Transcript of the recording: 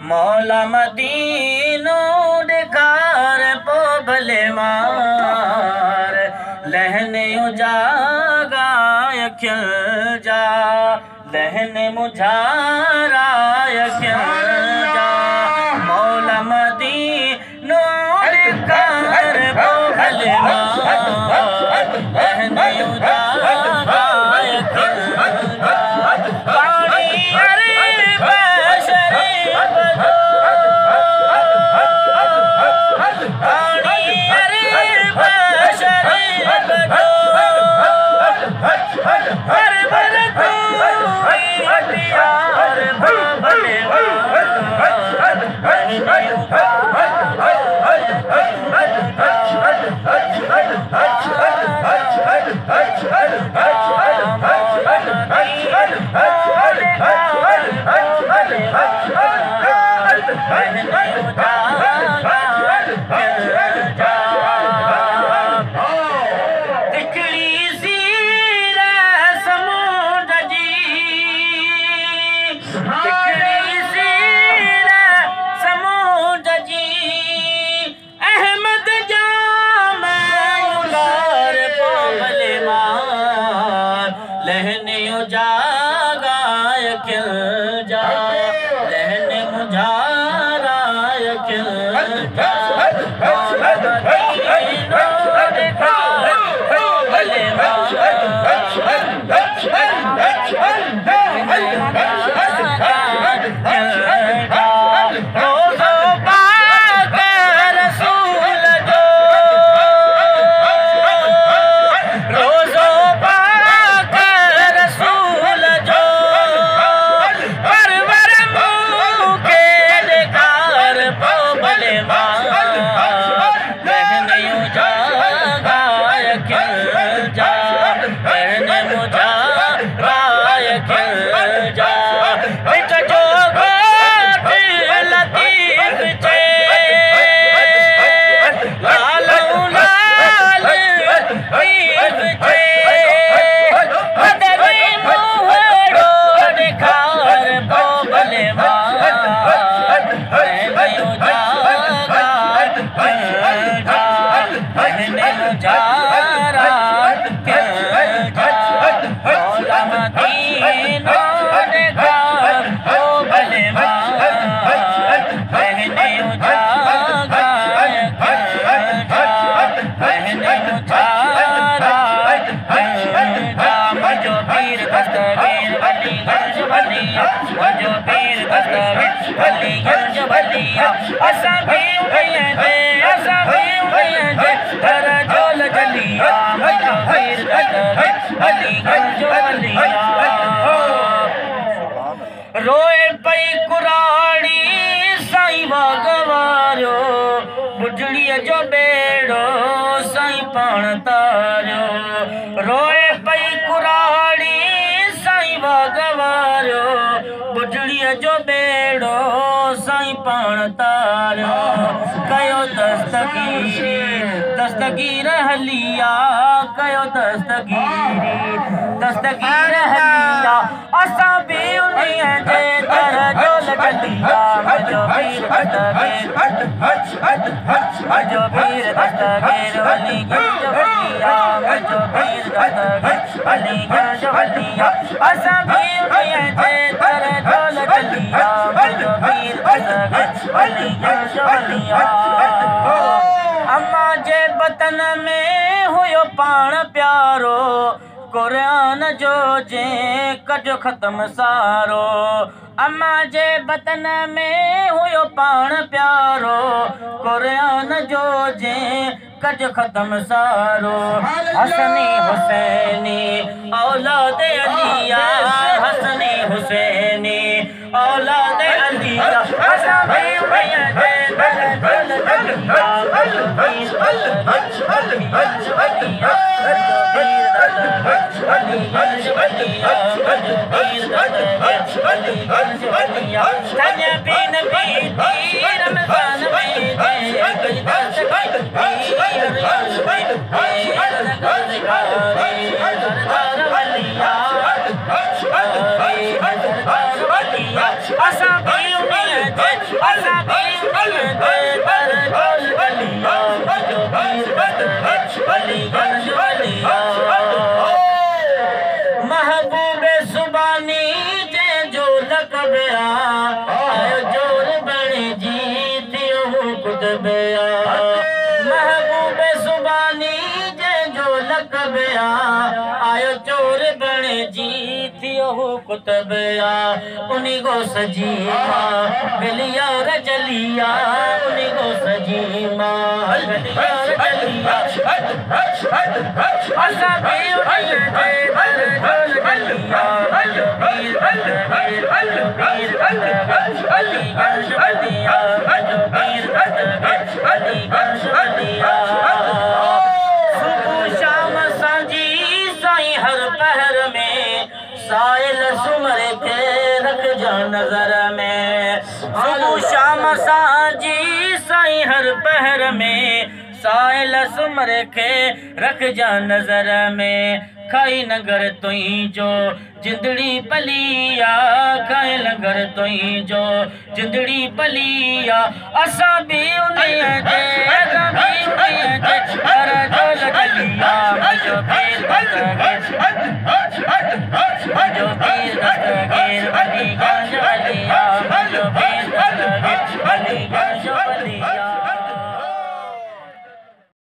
मौला मदीनो ॾेखार पो भले मार लहने उजागाय खिल जा लहने मुझाराय खिल जा मौला मदीनो ॾेखार पो भले मार लहने उजागाय खिल जा लहने उजागाय खिल जा लहने मुझाराय खिल जा मौला मदीनो ॾेखार पो भले मार रोज़ो पाक रसूल जो रोज़ो असां भी घर झोल जलिया मुंहिंजो वीर अलीगंज वलिया रोए पई कुराड़ी साईं वागवारियो बुढड़ीअ जो बेड़ो साईं पाण तारियो रोए पई कुराड़ी साईं वागवारियो बुढड़ीअ जो बेड़ो साईं पाण तारियो कयो दस्तगीर हलिया कयो दस्तगीर हलिया असां भी उन्हीअ जे दर झोल जलिया मुंहिंजो वीर दस्तगीर अलीगंज वलिया मुंहिंजो वीर दस्तगीर अलीगंज वलिया असां भी उन्हीअ जे दर झोल जलिया मुंहिंजो वीर दस्तगीर अलीगंज वलिया अम्मा जे बतन में हुयो पाण प्यारो कुरान जो जे कजो ख़त्म सारो अम्मा जे बतन में हुयो पाण प्यारो कुरान जो जे कजो ख़त्म सारो हसनी हुसैनी औलाद अलिया हसनी हुसैनी औलाद अलिया असां भी उन्हीअ जे दर झोल जलिया असां भी उन्हीअ जे असा भी उन्हीं दे दर डोल गलिया जो पीर दस्तगीर अलीगंज वलिया महबूबे सुबानी जे जो लकबिया आयो जोर बने जीतियो कुतबिया महबूबे सुबानी जे जो लकबिया आयो चोर बने जीतियो कुतबिया उन्हीं को सजीमा गलिया रजलिया उन्हीं को सजीमा गलिया रजलिया असा भी उन्हीं दे दर डोल गलिया जो पीर दस्तगीर अलीगंज वलिया जो पीर दस्तगीर अलीगंज वलिया सुबह शाम सांझी साईं हर पहर में साइल सुमर के रख जा नजर में सुबह शाम सांझी साईं हर पहर में साइल सुमर के रख जा नजर में खाई नगर तुई जो जिंदड़ी पलिया खाई नगर तुई जो जिंदड़ी पलिया असा भी उन्हीं दे असा भी उन्हीं दे दर डोल गलिया